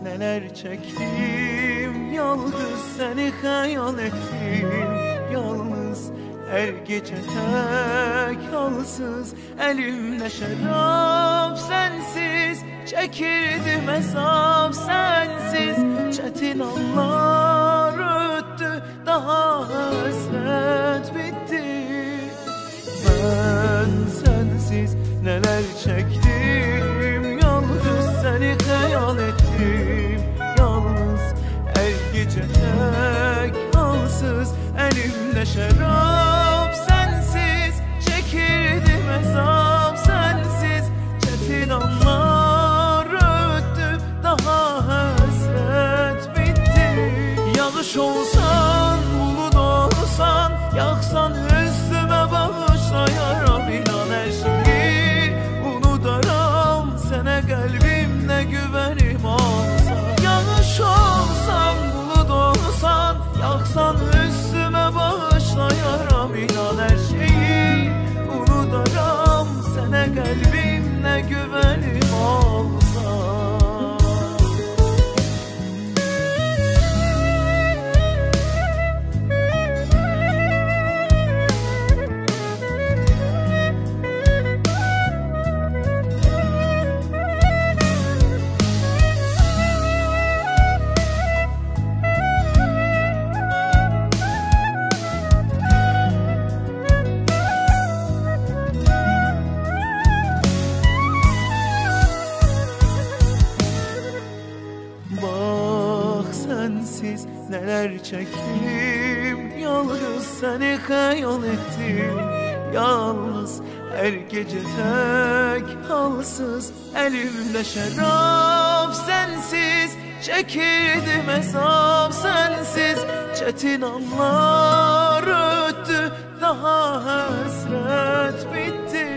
Neler çektim, yalnız seni hayal ettim. Yalnız her gece tek halsız, elimde şarap sensiz, çekirdim hesap sensiz. Çetin anlar öttü, daha hasret bitti. Ben sensiz neler çektim, yalnız seni hayal ettim. Yalnız her gece tek halsız, elimde şarap sensiz, çekirdim hesap sensiz. Çetin anlar öttü, daha hasret bitti. Yanlış olsan, bulut olsan, yaksan üstüme bağışla yaram. İnan her şeyi unutarım, sana kalbimle güvenim olsa. Yanlış olsan, bulut olsan, yaksan üstüme bağışla yaram. İnan her şeyi unutarım, sana kalbimle güvenim olsa. Sensiz neler çektim, yalnız seni hayal ettim. Yalnız her gece tek halsız, elimde şarap sensiz, çekirdim hesap sensiz. Çetin anlar öttü, daha hasret bitti.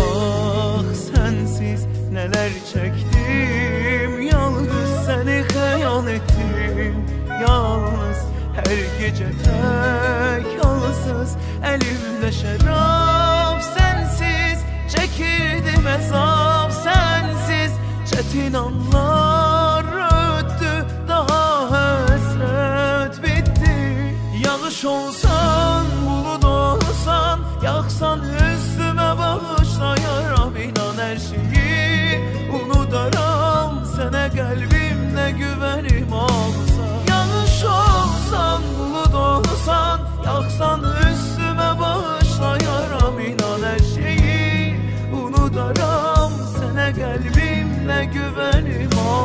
Ah sensiz neler çektim, yalnız seni hayal ettim. Yalnız her gece tek halsız, elimde şarap sensiz, çekirdim hesap sensiz. Çetin anlar öttü, daha hasret bitti. Yanlış olsan, bulut olsan, yaksan üstüme bağışla yaram. İnan her şeyi unutarım, sana kalbimle güvenim olsa. Yanlış olsan, bulut olsan, yaksan üstüme bağışla yaram. İnan her şeyi unutarım, sana kalbimle güvenim olsa.